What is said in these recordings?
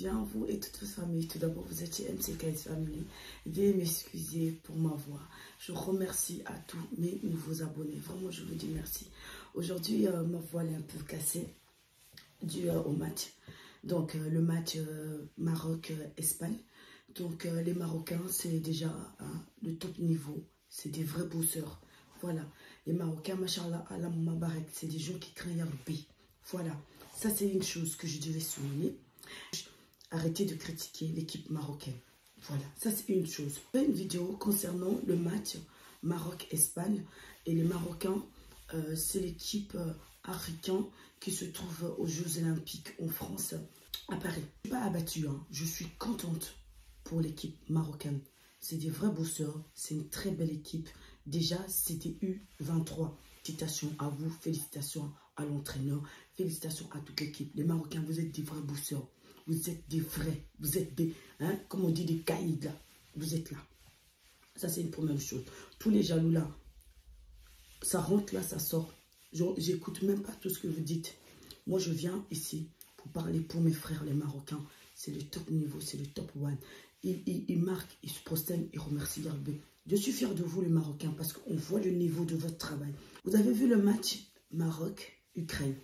bien, vous et toute votre famille. Tout d'abord, vous êtes chez MCKS Family. Veuillez m'excuser pour ma voix. Je remercie à tous mes nouveaux abonnés. Vraiment, je vous dis merci. Aujourd'hui, ma voix est un peu cassée dû au match. Donc, le match Maroc-Espagne. Donc, les Marocains, c'est déjà le top niveau. C'est des vrais bosseurs. Voilà. Les Marocains, machallah, Allah Moubarak, c'est des gens qui craignent Yarbi. Voilà. Ça, c'est une chose que je devais souligner. Arrêtez de critiquer l'équipe marocaine. Voilà, ça c'est une chose. Je fais une vidéo concernant le match Maroc-Espagne. Et les Marocains, c'est l'équipe africaine qui se trouve aux Jeux Olympiques en France, à Paris. Je ne suis pas abattue, hein. Je suis contente pour l'équipe marocaine. C'est des vrais bosseurs, c'est une très belle équipe. Déjà, c'était U23. Félicitations à vous, félicitations à l'entraîneur, félicitations à toute l'équipe. Les Marocains, vous êtes des vrais bosseurs. Vous êtes des vrais, vous êtes des, comme on dit, des caïds là. Vous êtes là. Ça, c'est une première chose. Tous les jaloux là, ça rentre là, ça sort. J'écoute même pas tout ce que vous dites. Moi, je viens ici pour parler pour mes frères, les Marocains. C'est le top niveau, c'est le top one. Ils marquent, ils se prosternent, ils remercient Yarbé. Je suis fier de vous, les Marocains, parce qu'on voit le niveau de votre travail. Vous avez vu le match Maroc-Ukraine.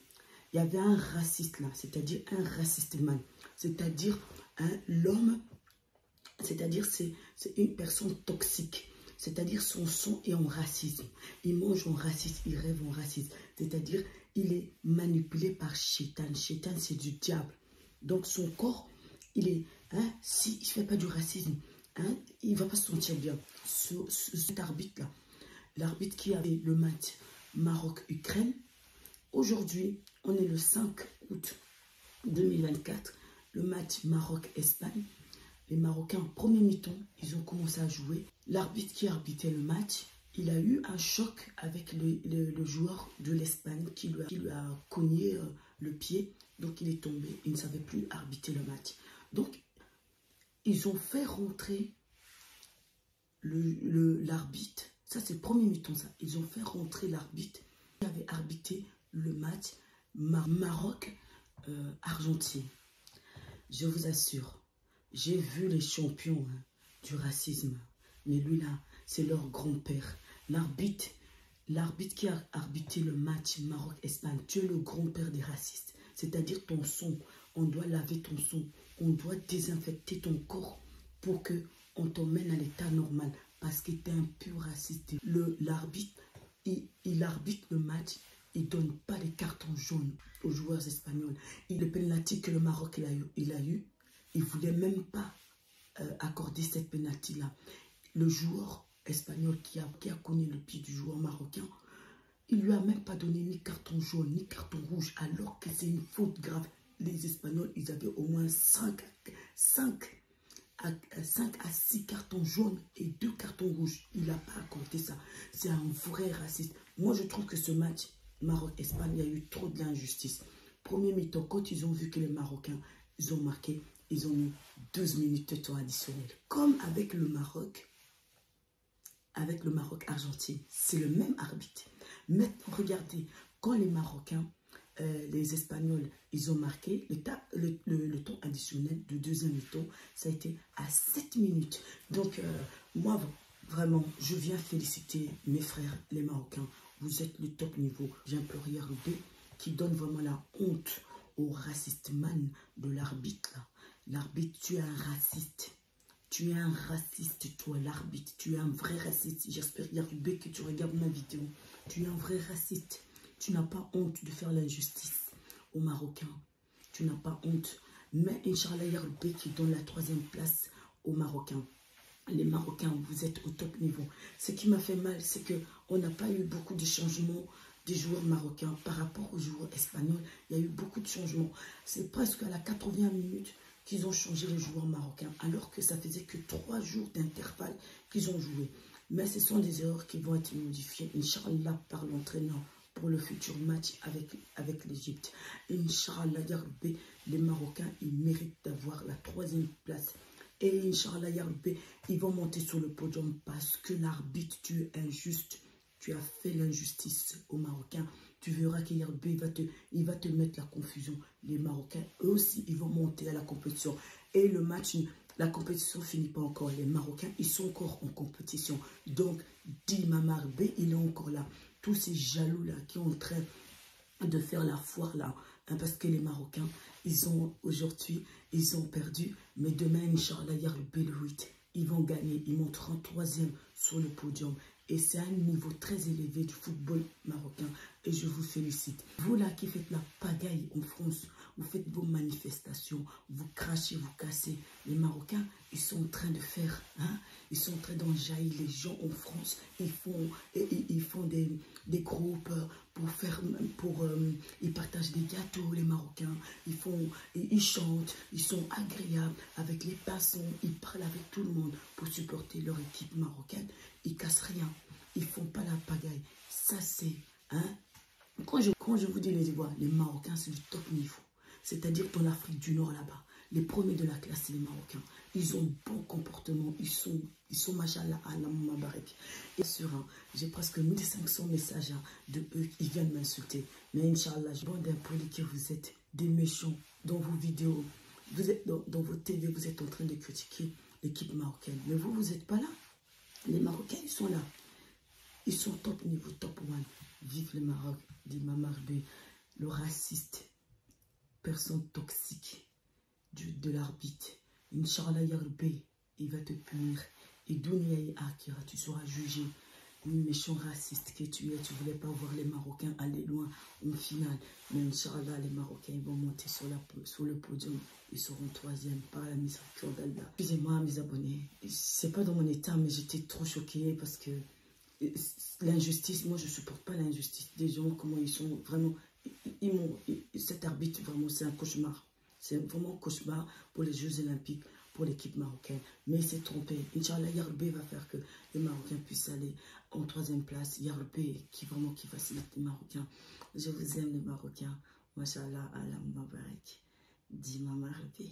Il y avait un raciste là, c'est-à-dire un raciste man. C'est-à-dire l'homme, c'est-à-dire c'est une personne toxique. C'est-à-dire son sang est en racisme. Il mange en racisme, il rêve en racisme. C'est-à-dire il est manipulé par Chétan. Chétan, c'est du diable. Donc son corps, il est, s'il ne fait pas du racisme, il ne va pas se sentir bien. Cet arbitre-là, l'arbitre qui avait le match Maroc-Ukraine, aujourd'hui, on est le 5 août 2024, le match Maroc-Espagne. Les Marocains, premier mi-temps, ils ont commencé à jouer. L'arbitre qui arbitrait le match, il a eu un choc avec le joueur de l'Espagne qui lui a cogné le pied. Donc, il est tombé. Il ne savait plus arbitrer le match. Donc, ils ont fait rentrer l'arbitre. Ça, c'est le premier mi-temps, ça. Ils ont fait rentrer l'arbitre qui avait arbitré le match Maroc-Argentine. Je vous assure, j'ai vu les champions du racisme. Mais lui là, c'est leur grand-père. L'arbitre qui a arbitré le match Maroc-Espagne, tu es le grand-père des racistes. C'est-à-dire ton sang, on doit laver ton sang, on doit désinfecter ton corps pour qu'on t'emmène à l'état normal. Parce que tu es un pur raciste. L'arbitre, il arbitre le match. Il ne donne pas les cartons jaunes aux joueurs espagnols. Le penalty que le Maroc il a eu, il ne voulait même pas accorder cette penalty-là. Le joueur espagnol qui a cogné le pied du joueur marocain, il ne lui a même pas donné ni carton jaune, ni carton rouge, alors que c'est une faute grave. Les Espagnols, ils avaient au moins 5 à 6 cartons jaunes et 2 cartons rouges. Il n'a pas accordé ça. C'est un vrai raciste. Moi, je trouve que ce match Maroc-Espagne, il y a eu trop d'injustice. Premier mi-temps, quand ils ont vu que les Marocains, ils ont marqué, ils ont mis 12 minutes de temps additionnel. Comme avec le Maroc-Argentine, c'est le même arbitre. Maintenant, regardez, quand les Marocains, les Espagnols, ils ont marqué, le temps additionnel de deuxième mi-temps, ça a été à 7 minutes. Donc, moi, vraiment, je viens féliciter mes frères, les Marocains. Vous êtes le top niveau. J'implore Yarbé qui donne vraiment la honte au raciste man de l'arbitre. L'arbitre, tu es un raciste. Tu es un raciste, toi, l'arbitre. Tu es un vrai raciste. J'espère, Yarbé, que tu regardes ma vidéo. Tu es un vrai raciste. Tu n'as pas honte de faire l'injustice aux Marocains. Tu n'as pas honte. Mais Inch'Allah, Yarbé qui donne la 3e place aux Marocains. Les Marocains, vous êtes au top niveau. Ce qui m'a fait mal, c'est qu'on n'a pas eu beaucoup de changements des joueurs marocains par rapport aux joueurs espagnols. Il y a eu beaucoup de changements. C'est presque à la 80e minute qu'ils ont changé les joueurs marocains, alors que ça faisait que 3 jours d'intervalle qu'ils ont joué. Mais ce sont des erreurs qui vont être modifiées, Inch'Allah, par l'entraîneur pour le futur match avec l'Égypte. Inch'Allah, les Marocains, ils méritent d'avoir la 3e place. Et Inch'Allah, Yarbé, ils vont monter sur le podium parce que l'arbitre, tu es injuste. Tu as fait l'injustice aux Marocains tu verras qu'Yarbé, il va te mettre la confusion. Les Marocains, eux aussi, ils vont monter à la compétition. Et le match, la compétition ne finit pas encore. Les Marocains, ils sont encore en compétition. Donc, Dimamar B, il est encore là. Tous ces jaloux-là qui ont en train de faire la foire là, hein, parce que les Marocains, ils ont aujourd'hui, ils ont perdu, mais demain, Inch'Allah, Yarbé le 8, ils vont gagner, ils monteront 3e sur le podium. Et c'est un niveau très élevé du football marocain. Et je vous félicite. Vous là qui faites la pagaille en France, vous faites vos manifestations, vous crachez, vous cassez. Les Marocains, ils sont en train de faire, hein, ils sont en train d'enjailler les gens en France. Ils font des groupes ils partagent des gâteaux, les Marocains. Ils chantent, ils sont agréables avec les passants. Ils parlent avec tout le monde pour supporter leur équipe marocaine. Ils cassent rien. Ils font pas la pagaille. Ça c'est, hein. Quand je vous dis les Marocains, c'est du top niveau. C'est-à-dire dans l'Afrique du Nord là-bas. Les premiers de la classe, c'est les Marocains. Ils ont bon comportement. Ils sont machallah, Allah Mabarek. Et sur j'ai presque 1500 messages de eux qui viennent m'insulter. Mais Inch'Allah, je bande impoli que vous êtes des méchants dans vos vidéos. Vous êtes dans vos TV, vous êtes en train de critiquer l'équipe marocaine. Mais vous n'êtes pas là. Les Marocains, ils sont là. Ils sont top niveau, top one. Vive le Maroc, dit Mamar B, le raciste, personne toxique de l'arbitre. Inch'Allah Yarbé, il va te punir. Et Dunia et Akira, tu seras jugé. Méchant raciste que tu es, tu voulais pas voir les Marocains aller loin en finale. Mais Inch'Allah, les Marocains ils vont monter sur le podium. Ils seront 3e par la miséricorde d'Allah. Excusez-moi mes abonnés, c'est pas dans mon état, mais j'étais trop choquée parce que l'injustice, moi je supporte pas l'injustice des gens, comment ils sont vraiment, cet arbitre vraiment c'est un cauchemar, c'est vraiment un cauchemar pour les Jeux Olympiques, pour l'équipe marocaine, mais il s'est trompé. Inch'Allah, Yarbé va faire que les Marocains puissent aller en 3e place. Yarbé qui facilite les Marocains. Je vous aime les Marocains, Mashallah, Allah Mabarek, dit Mamar B.